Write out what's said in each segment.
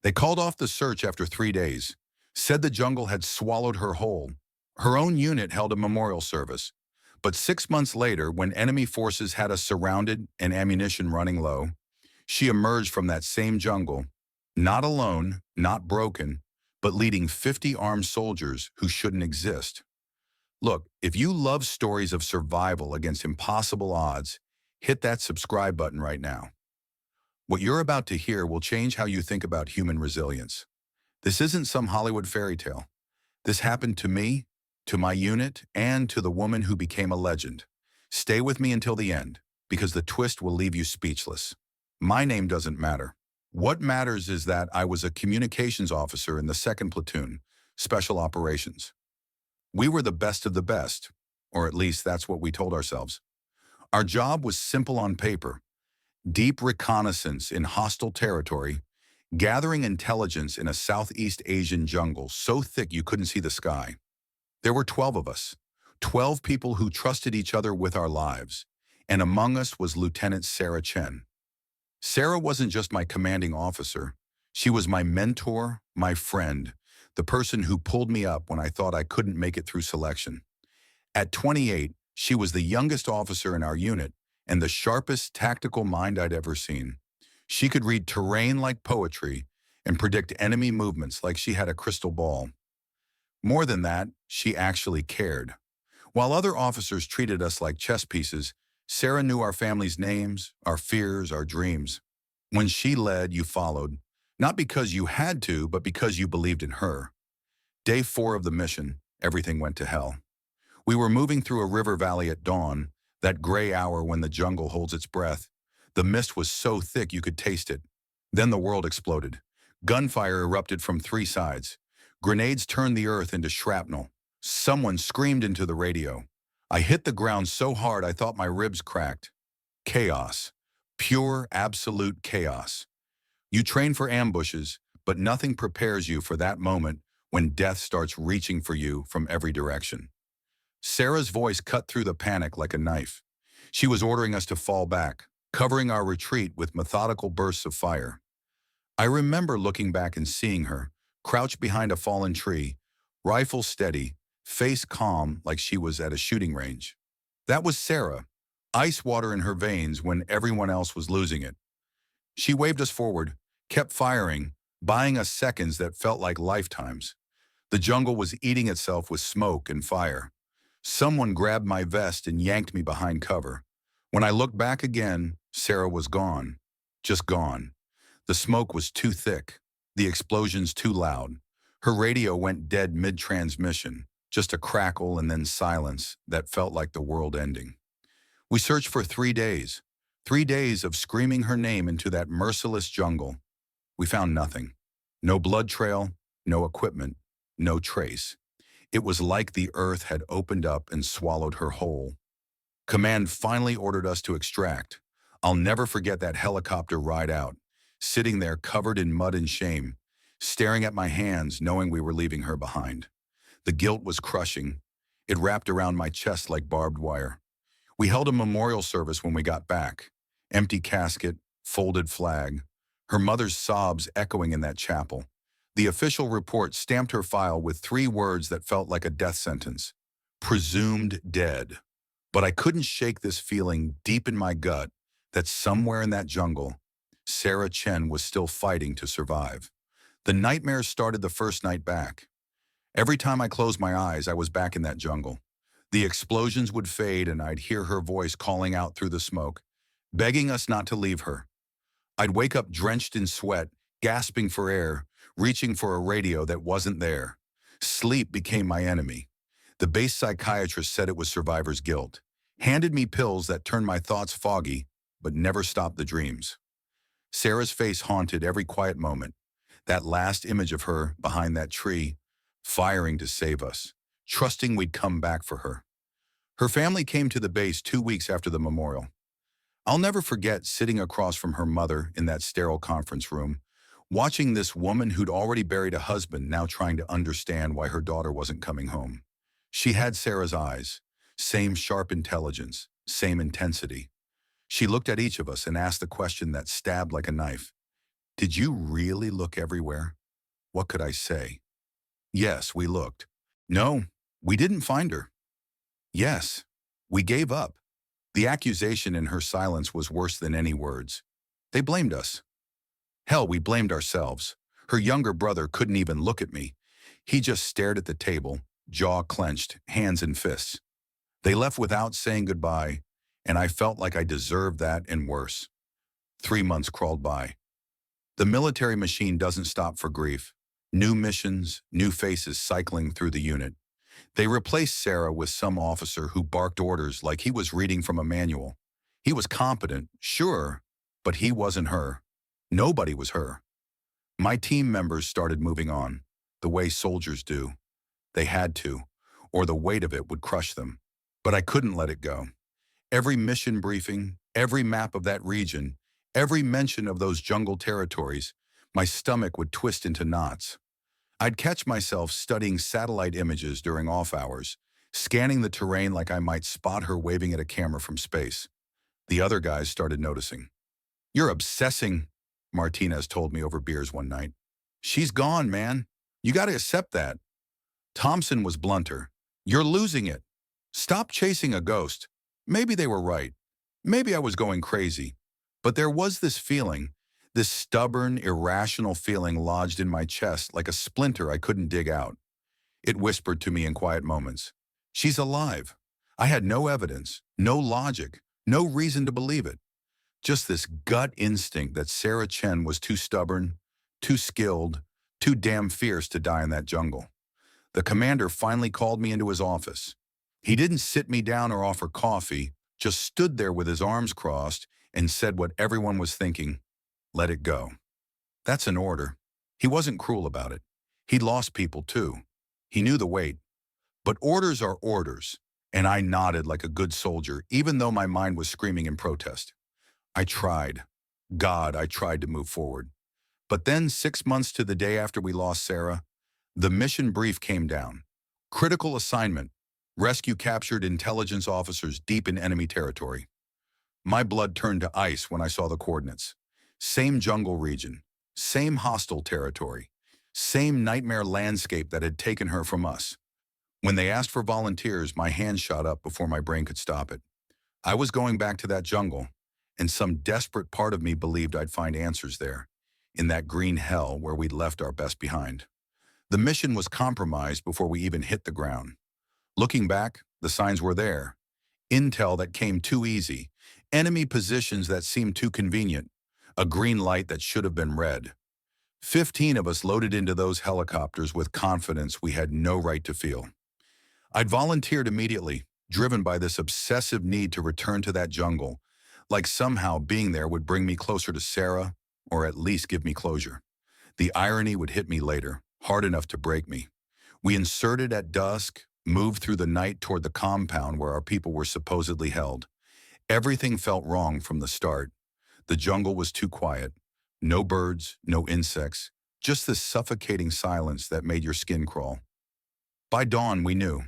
They called off the search after 3 days, said the jungle had swallowed her whole. Her own unit held a memorial service. But 6 months later, when enemy forces had us surrounded and ammunition running low, she emerged from that same jungle, not alone, not broken, but leading 50 armed soldiers who shouldn't exist. Look, if you love stories of survival against impossible odds, hit that subscribe button right now. What you're about to hear will change how you think about human resilience. This isn't some Hollywood fairy tale. This happened to me, to my unit, and to the woman who became a legend. Stay with me until the end, because the twist will leave you speechless. My name doesn't matter. What matters is that I was a communications officer in the 2nd Platoon, Special Operations. We were the best of the best, or at least that's what we told ourselves. Our job was simple on paper: deep reconnaissance in hostile territory, gathering intelligence in a Southeast Asian jungle so thick you couldn't see the sky. There were 12 of us, 12 people who trusted each other with our lives, and among us was Lieutenant Sarah Chen. Sarah wasn't just my commanding officer. She was my mentor, my friend, the person who pulled me up when I thought I couldn't make it through selection. At 28, she was the youngest officer in our unit and the sharpest tactical mind I'd ever seen. She could read terrain like poetry and predict enemy movements like she had a crystal ball. More than that, she actually cared. While other officers treated us like chess pieces, Sarah knew our family's names, our fears, our dreams. When she led, you followed, not because you had to, but because you believed in her. Day 4 of the mission, everything went to hell. We were moving through a river valley at dawn, that gray hour when the jungle holds its breath. The mist was so thick you could taste it. Then the world exploded. Gunfire erupted from 3 sides. Grenades turned the earth into shrapnel. Someone screamed into the radio. I hit the ground so hard I thought my ribs cracked. Chaos. Pure, absolute chaos. You train for ambushes, but nothing prepares you for that moment when death starts reaching for you from every direction. Sarah's voice cut through the panic like a knife. She was ordering us to fall back, covering our retreat with methodical bursts of fire. I remember looking back and seeing her, crouched behind a fallen tree, rifle steady, face calm like she was at a shooting range. That was Sarah, ice water in her veins when everyone else was losing it. She waved us forward, kept firing, buying us seconds that felt like lifetimes. The jungle was eating itself with smoke and fire. Someone grabbed my vest and yanked me behind cover. When I looked back again, Sarah was gone. Just gone. The smoke was too thick. The explosions too loud. Her radio went dead mid-transmission. Just a crackle and then silence that felt like the world ending. We searched for 3 days. 3 days of screaming her name into that merciless jungle. We found nothing. No blood trail, no equipment, no trace. It was like the earth had opened up and swallowed her whole. Command finally ordered us to extract. I'll never forget that helicopter ride out, sitting there covered in mud and shame, staring at my hands knowing we were leaving her behind. The guilt was crushing. It wrapped around my chest like barbed wire. We held a memorial service when we got back. Empty casket, folded flag. Her mother's sobs echoing in that chapel. The official report stamped her file with 3 words that felt like a death sentence. Presumed dead. But I couldn't shake this feeling deep in my gut that somewhere in that jungle, Sarah Chen was still fighting to survive. The nightmares started the first night back. Every time I closed my eyes, I was back in that jungle. The explosions would fade and I'd hear her voice calling out through the smoke, begging us not to leave her. I'd wake up drenched in sweat, gasping for air, reaching for a radio that wasn't there. Sleep became my enemy. The base psychiatrist said it was survivor's guilt, handed me pills that turned my thoughts foggy, but never stopped the dreams. Sarah's face haunted every quiet moment. That last image of her behind that tree, firing to save us, trusting we'd come back for her. Her family came to the base 2 weeks after the memorial. I'll never forget sitting across from her mother in that sterile conference room, watching this woman who'd already buried a husband now trying to understand why her daughter wasn't coming home. She had Sarah's eyes, same sharp intelligence, same intensity. She looked at each of us and asked the question that stabbed like a knife. Did you really look everywhere? What could I say? Yes, we looked. No, we didn't find her. Yes, we gave up. The accusation in her silence was worse than any words. They blamed us. Hell, we blamed ourselves. Her younger brother couldn't even look at me. He just stared at the table, jaw clenched, hands in fists. They left without saying goodbye, and I felt like I deserved that and worse. 3 months crawled by. The military machine doesn't stop for grief. New missions, new faces cycling through the unit. They replaced Sarah with some officer who barked orders like he was reading from a manual. He was competent, sure, but he wasn't her. Nobody was her. My team members started moving on, the way soldiers do. They had to, or the weight of it would crush them. But I couldn't let it go. Every mission briefing, every map of that region, every mention of those jungle territories, my stomach would twist into knots. I'd catch myself studying satellite images during off hours, scanning the terrain like I might spot her waving at a camera from space. The other guys started noticing. "You're obsessing," Martinez told me over beers one night. "She's gone, man. You got to accept that." Thompson was blunter. "You're losing it. Stop chasing a ghost." Maybe they were right. Maybe I was going crazy. But there was this feeling, this stubborn, irrational feeling lodged in my chest like a splinter I couldn't dig out. It whispered to me in quiet moments. "She's alive." I had no evidence, no logic, no reason to believe it. Just this gut instinct that Sarah Chen was too stubborn, too skilled, too damn fierce to die in that jungle. The commander finally called me into his office. He didn't sit me down or offer coffee, just stood there with his arms crossed and said what everyone was thinking: "Let it go." That's an order. He wasn't cruel about it. He'd lost people too. He knew the weight. But orders are orders, and I nodded like a good soldier, even though my mind was screaming in protest. I tried. God, I tried to move forward. But then, 6 months to the day after we lost Sarah, the mission brief came down. Critical assignment. Rescue captured intelligence officers deep in enemy territory. My blood turned to ice when I saw the coordinates. Same jungle region, same hostile territory, same nightmare landscape that had taken her from us. When they asked for volunteers, my hand shot up before my brain could stop it. I was going back to that jungle, and some desperate part of me believed I'd find answers there, in that green hell where we'd left our best behind. The mission was compromised before we even hit the ground. Looking back, the signs were there. Intel that came too easy, enemy positions that seemed too convenient, a green light that should have been red. 15 of us loaded into those helicopters with confidence we had no right to feel. I'd volunteered immediately, driven by this obsessive need to return to that jungle, like somehow being there would bring me closer to Sarah, or at least give me closure. The irony would hit me later, hard enough to break me. We inserted at dusk, moved through the night toward the compound where our people were supposedly held. Everything felt wrong from the start. The jungle was too quiet. No birds, no insects, just this suffocating silence that made your skin crawl. By dawn, we knew.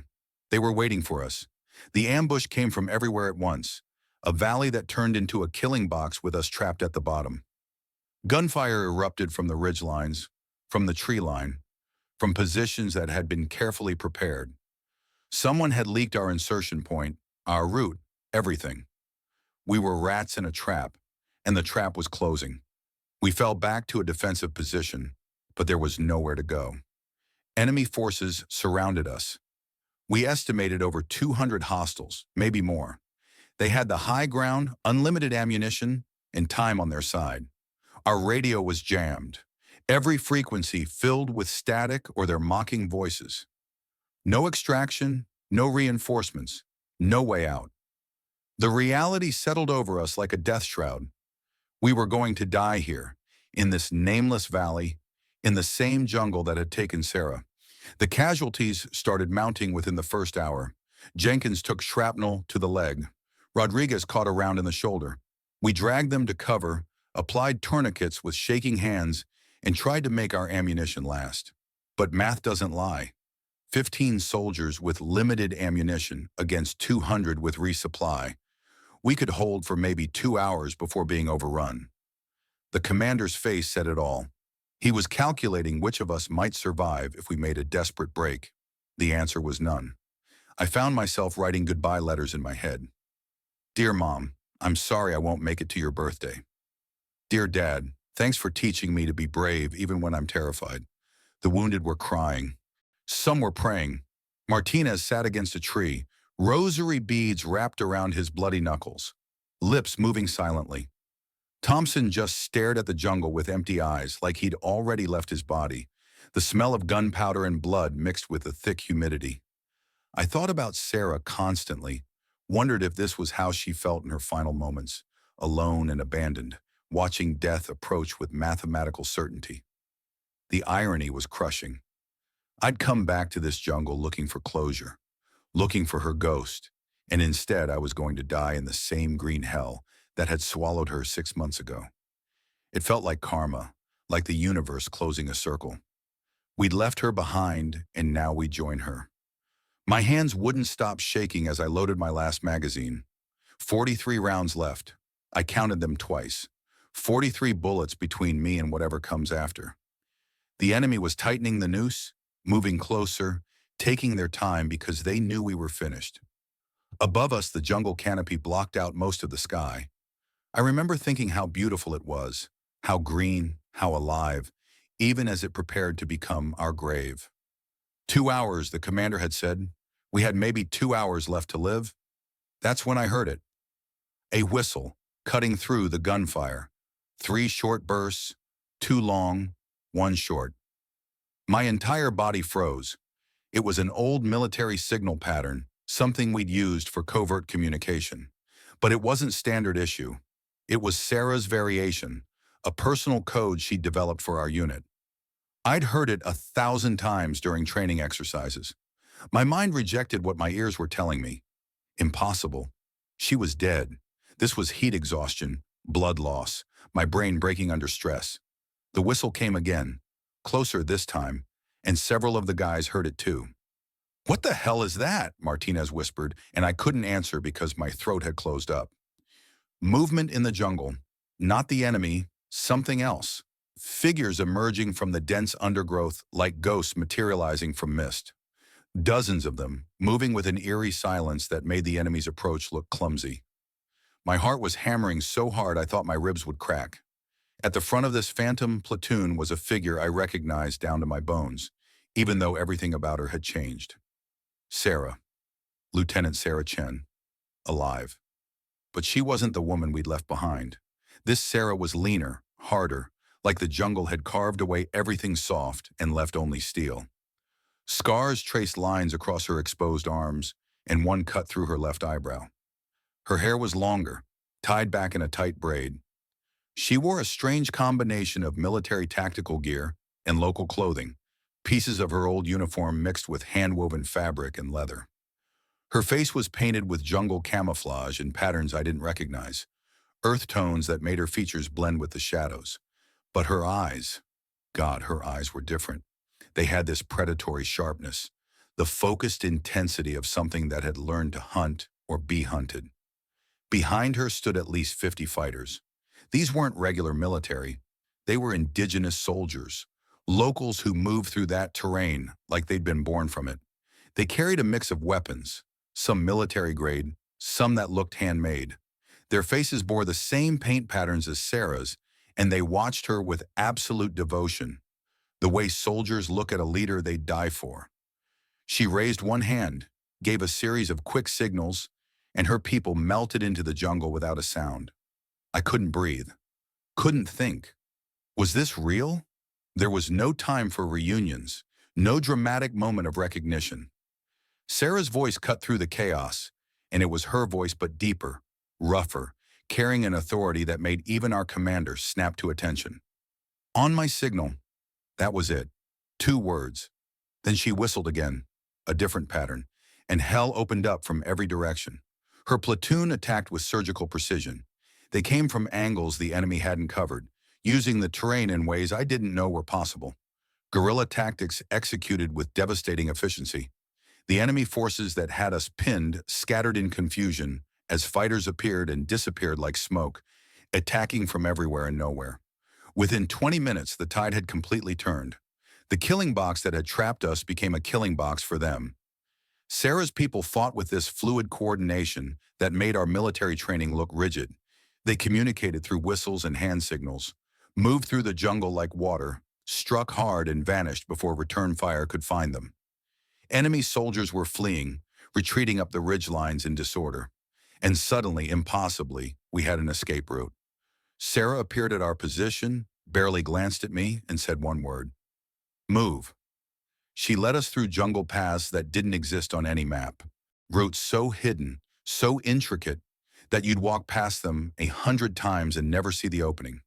They were waiting for us. The ambush came from everywhere at once, a valley that turned into a killing box with us trapped at the bottom. Gunfire erupted from the ridgelines, from the tree line, from positions that had been carefully prepared. Someone had leaked our insertion point, our route, everything. We were rats in a trap, and the trap was closing. We fell back to a defensive position, but there was nowhere to go. Enemy forces surrounded us. We estimated over 200 hostiles, maybe more. They had the high ground, unlimited ammunition, and time on their side. Our radio was jammed, every frequency filled with static or their mocking voices. No extraction, no reinforcements, no way out. The reality settled over us like a death shroud. We were going to die here, in this nameless valley, in the same jungle that had taken Sarah. The casualties started mounting within the first hour. Jenkins took shrapnel to the leg. Rodriguez caught a round in the shoulder. We dragged them to cover, applied tourniquets with shaking hands, and tried to make our ammunition last. But math doesn't lie. 15 soldiers with limited ammunition against 200 with resupply. We could hold for maybe 2 hours before being overrun. The commander's face said it all. He was calculating which of us might survive if we made a desperate break. The answer was none. I found myself writing goodbye letters in my head. Dear Mom, I'm sorry I won't make it to your birthday. Dear Dad, thanks for teaching me to be brave even when I'm terrified. The wounded were crying. Some were praying. Martinez sat against a tree, rosary beads wrapped around his bloody knuckles, lips moving silently. Thompson just stared at the jungle with empty eyes like he'd already left his body, the smell of gunpowder and blood mixed with the thick humidity. I thought about Sarah constantly, wondered if this was how she felt in her final moments, alone and abandoned, watching death approach with mathematical certainty. The irony was crushing. I'd come back to this jungle looking for closure, looking for her ghost, and instead I was going to die in the same green hell that had swallowed her 6 months ago. It felt like karma, like the universe closing a circle. We'd left her behind, and now we join her. My hands wouldn't stop shaking as I loaded my last magazine. 43 rounds left. I counted them twice. 43 bullets between me and whatever comes after. The enemy was tightening the noose, moving closer, taking their time because they knew we were finished. Above us, the jungle canopy blocked out most of the sky. I remember thinking how beautiful it was, how green, how alive, even as it prepared to become our grave. 2 hours, the commander had said. We had maybe 2 hours left to live. That's when I heard it. A whistle, cutting through the gunfire. 3 short bursts, 2 long, 1 short. My entire body froze. It was an old military signal pattern, something we'd used for covert communication. But it wasn't standard issue. It was Sarah's variation, a personal code she'd developed for our unit. I'd heard it 1,000 times during training exercises. My mind rejected what my ears were telling me. Impossible. She was dead. This was heat exhaustion, blood loss, my brain breaking under stress. The whistle came again, closer this time, and several of the guys heard it too. "What the hell is that?" Martinez whispered, and I couldn't answer because my throat had closed up. Movement in the jungle. Not the enemy, something else. Figures emerging from the dense undergrowth like ghosts materializing from mist. Dozens of them, moving with an eerie silence that made the enemy's approach look clumsy. My heart was hammering so hard I thought my ribs would crack. At the front of this phantom platoon was a figure I recognized down to my bones, even though everything about her had changed. Sarah. Lieutenant Sarah Chen. Alive. But she wasn't the woman we'd left behind. This Sarah was leaner, harder, like the jungle had carved away everything soft and left only steel. Scars traced lines across her exposed arms, and one cut through her left eyebrow. Her hair was longer, tied back in a tight braid. She wore a strange combination of military tactical gear and local clothing, pieces of her old uniform mixed with hand-woven fabric and leather. Her face was painted with jungle camouflage and patterns I didn't recognize, earth tones that made her features blend with the shadows. But her eyes, God, her eyes were different. They had this predatory sharpness, the focused intensity of something that had learned to hunt or be hunted. Behind her stood at least 50 fighters. These weren't regular military. They were indigenous soldiers, locals who moved through that terrain like they'd been born from it. They carried a mix of weapons, some military grade, some that looked handmade. Their faces bore the same paint patterns as Sarah's, and they watched her with absolute devotion, the way soldiers look at a leader they'd die for. She raised one hand, gave a series of quick signals, and her people melted into the jungle without a sound. I couldn't breathe, couldn't think. Was this real? There was no time for reunions, no dramatic moment of recognition. Sarah's voice cut through the chaos, and it was her voice but deeper, rougher, carrying an authority that made even our commander snap to attention. On my signal, that was it. 2 words. Then she whistled again, a different pattern, and hell opened up from every direction. Her platoon attacked with surgical precision. They came from angles the enemy hadn't covered, using the terrain in ways I didn't know were possible. Guerrilla tactics executed with devastating efficiency. The enemy forces that had us pinned scattered in confusion as fighters appeared and disappeared like smoke, attacking from everywhere and nowhere. Within 20 minutes, the tide had completely turned. The killing box that had trapped us became a killing box for them. Sarah's people fought with this fluid coordination that made our military training look rigid. They communicated through whistles and hand signals, moved through the jungle like water, struck hard and vanished before return fire could find them. Enemy soldiers were fleeing, retreating up the ridge lines in disorder. And suddenly, impossibly, we had an escape route. Sarah appeared at our position, barely glanced at me, and said one word: "Move." She led us through jungle paths that didn't exist on any map. Routes so hidden, so intricate, that you'd walk past them 100 times and never see the opening.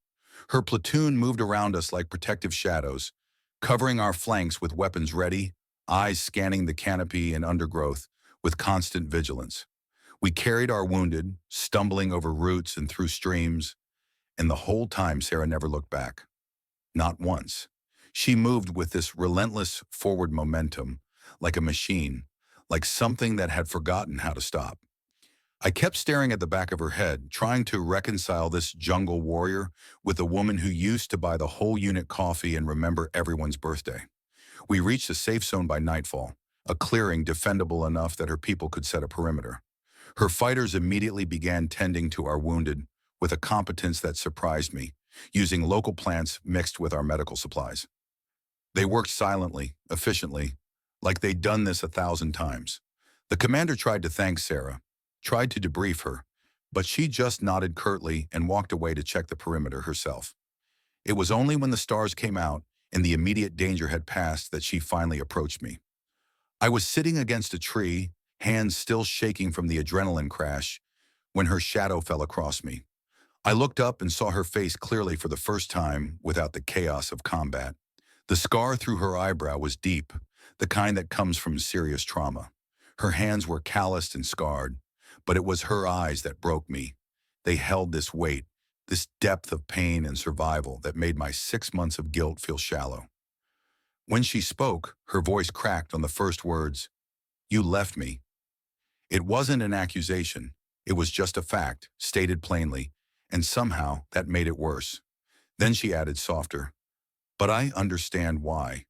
Her platoon moved around us like protective shadows, covering our flanks with weapons ready, eyes scanning the canopy and undergrowth with constant vigilance. We carried our wounded, stumbling over roots and through streams, and the whole time Sarah never looked back. Not once. She moved with this relentless forward momentum, like a machine, like something that had forgotten how to stop. I kept staring at the back of her head, trying to reconcile this jungle warrior with a woman who used to buy the whole unit coffee and remember everyone's birthday. We reached a safe zone by nightfall, a clearing defendable enough that her people could set a perimeter. Her fighters immediately began tending to our wounded with a competence that surprised me, using local plants mixed with our medical supplies. They worked silently, efficiently, like they'd done this 1,000 times. The commander tried to thank Sarah, tried to debrief her, but she just nodded curtly and walked away to check the perimeter herself. It was only when the stars came out and the immediate danger had passed that she finally approached me. I was sitting against a tree, hands still shaking from the adrenaline crash, when her shadow fell across me. I looked up and saw her face clearly for the first time without the chaos of combat. The scar through her eyebrow was deep, the kind that comes from serious trauma. Her hands were calloused and scarred, but it was her eyes that broke me. They held this weight, this depth of pain and survival that made my 6 months of guilt feel shallow. When she spoke, her voice cracked on the first words: "You left me." It wasn't an accusation. It was just a fact, stated plainly, and somehow that made it worse. Then she added softer, "But I understand why."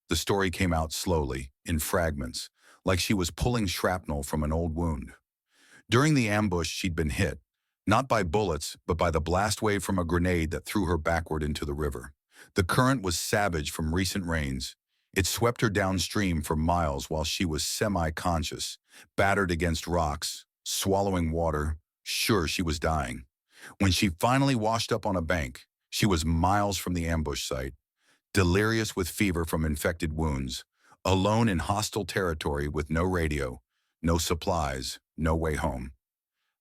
The story came out slowly, in fragments, like she was pulling shrapnel from an old wound. During the ambush, she'd been hit, not by bullets, but by the blast wave from a grenade that threw her backward into the river. The current was savage from recent rains. It swept her downstream for miles while she was semi-conscious, battered against rocks, swallowing water, sure she was dying. When she finally washed up on a bank, she was miles from the ambush site, delirious with fever from infected wounds, alone in hostile territory with no radio, no supplies, no way home.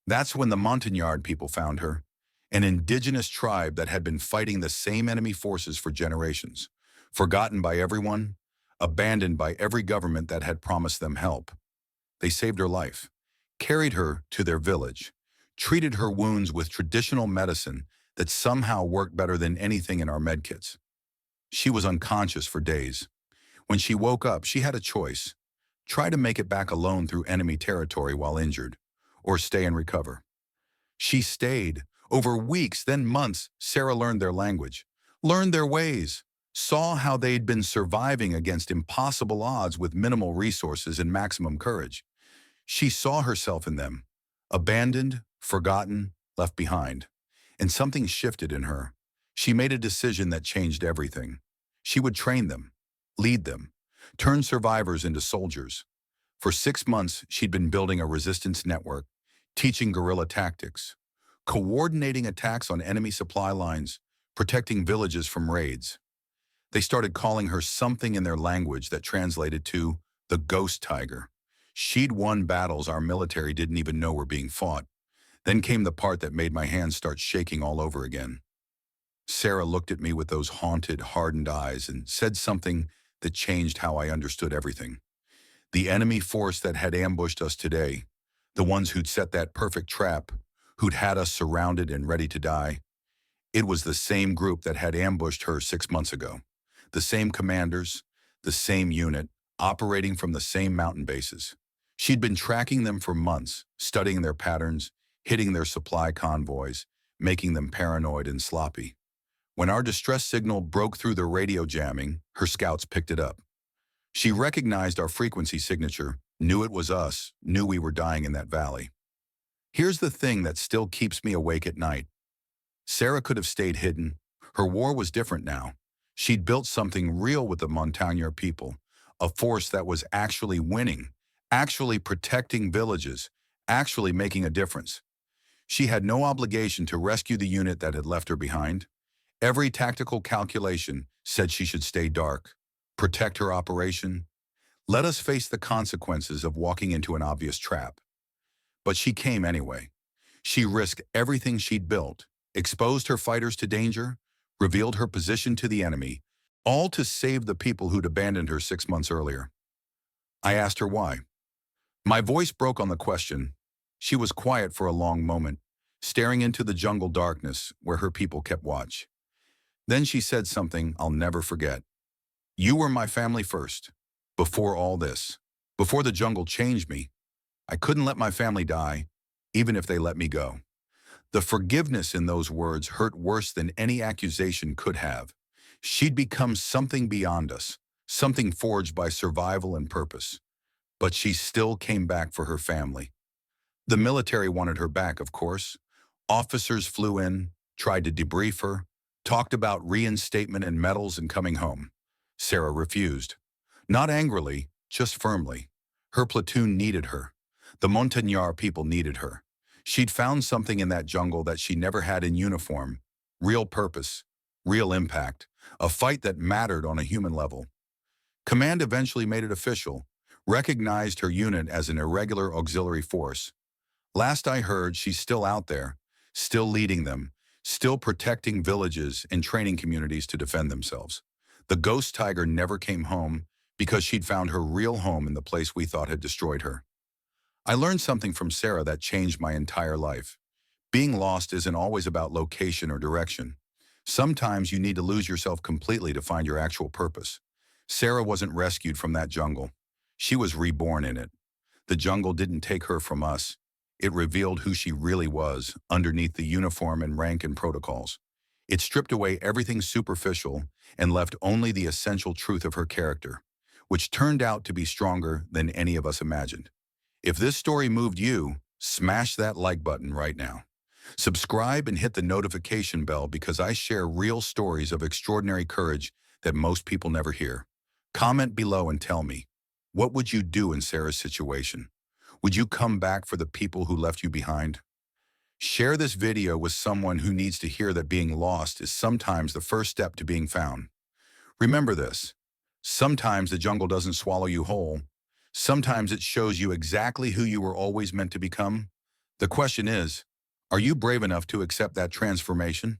That's when the Montagnard people found her, an indigenous tribe that had been fighting the same enemy forces for generations, forgotten by everyone, abandoned by every government that had promised them help. They saved her life, carried her to their village, treated her wounds with traditional medicine that somehow worked better than anything in our medkits. She was unconscious for days. When she woke up, she had a choice: try to make it back alone through enemy territory while injured, or stay and recover. She stayed. Over weeks, then months, Sarah learned their language, learned their ways, saw how they'd been surviving against impossible odds with minimal resources and maximum courage. She saw herself in them, abandoned, forgotten, left behind. And something shifted in her. She made a decision that changed everything. She would train them, lead them, turn survivors into soldiers. For 6 months, she'd been building a resistance network, teaching guerrilla tactics, coordinating attacks on enemy supply lines, protecting villages from raids. They started calling her something in their language that translated to the ghost tiger. She'd won battles our military didn't even know were being fought. Then came the part that made my hands start shaking all over again. Sarah looked at me with those haunted, hardened eyes and said something that changed how I understood everything. The enemy force that had ambushed us today, the ones who'd set that perfect trap, who'd had us surrounded and ready to die, it was the same group that had ambushed her 6 months ago. The same commanders, the same unit, operating from the same mountain bases. She'd been tracking them for months, studying their patterns, hitting their supply convoys, making them paranoid and sloppy. When our distress signal broke through the radio jamming, her scouts picked it up. She recognized our frequency signature, knew it was us, knew we were dying in that valley. Here's the thing that still keeps me awake at night. Sarah could have stayed hidden. Her war was different now. She'd built something real with the Montagnard people, a force that was actually winning, actually protecting villages, actually making a difference. She had no obligation to rescue the unit that had left her behind. Every tactical calculation said she should stay dark, protect her operation, let us face the consequences of walking into an obvious trap. But she came anyway. She risked everything she'd built, exposed her fighters to danger, revealed her position to the enemy, all to save the people who'd abandoned her 6 months earlier. I asked her why. My voice broke on the question. She was quiet for a long moment, staring into the jungle darkness where her people kept watch. Then she said something I'll never forget. You were my family first. Before all this. Before the jungle changed me. I couldn't let my family die, even if they let me go. The forgiveness in those words hurt worse than any accusation could have. She'd become something beyond us, something forged by survival and purpose. But she still came back for her family. The military wanted her back, of course. Officers flew in, tried to debrief her, talked about reinstatement and medals and coming home. Sarah refused. Not angrily, just firmly. Her platoon needed her. The Montagnard people needed her. She'd found something in that jungle that she never had in uniform. Real purpose, real impact, a fight that mattered on a human level. Command eventually made it official, recognized her unit as an irregular auxiliary force. Last I heard, she's still out there, still leading them, still protecting villages and training communities to defend themselves. The ghost tiger never came home because she'd found her real home in the place we thought had destroyed her. I learned something from Sarah that changed my entire life. Being lost isn't always about location or direction. Sometimes you need to lose yourself completely to find your actual purpose. Sarah wasn't rescued from that jungle. She was reborn in it. The jungle didn't take her from us. It revealed who she really was underneath the uniform and rank and protocols. It stripped away everything superficial and left only the essential truth of her character, which turned out to be stronger than any of us imagined. If this story moved you, smash that like button right now. Subscribe and hit the notification bell because I share real stories of extraordinary courage that most people never hear. Comment below and tell me, what would you do in Sarah's situation? Would you come back for the people who left you behind? Share this video with someone who needs to hear that being lost is sometimes the first step to being found. Remember this. Sometimes the jungle doesn't swallow you whole. Sometimes it shows you exactly who you were always meant to become. The question is, are you brave enough to accept that transformation?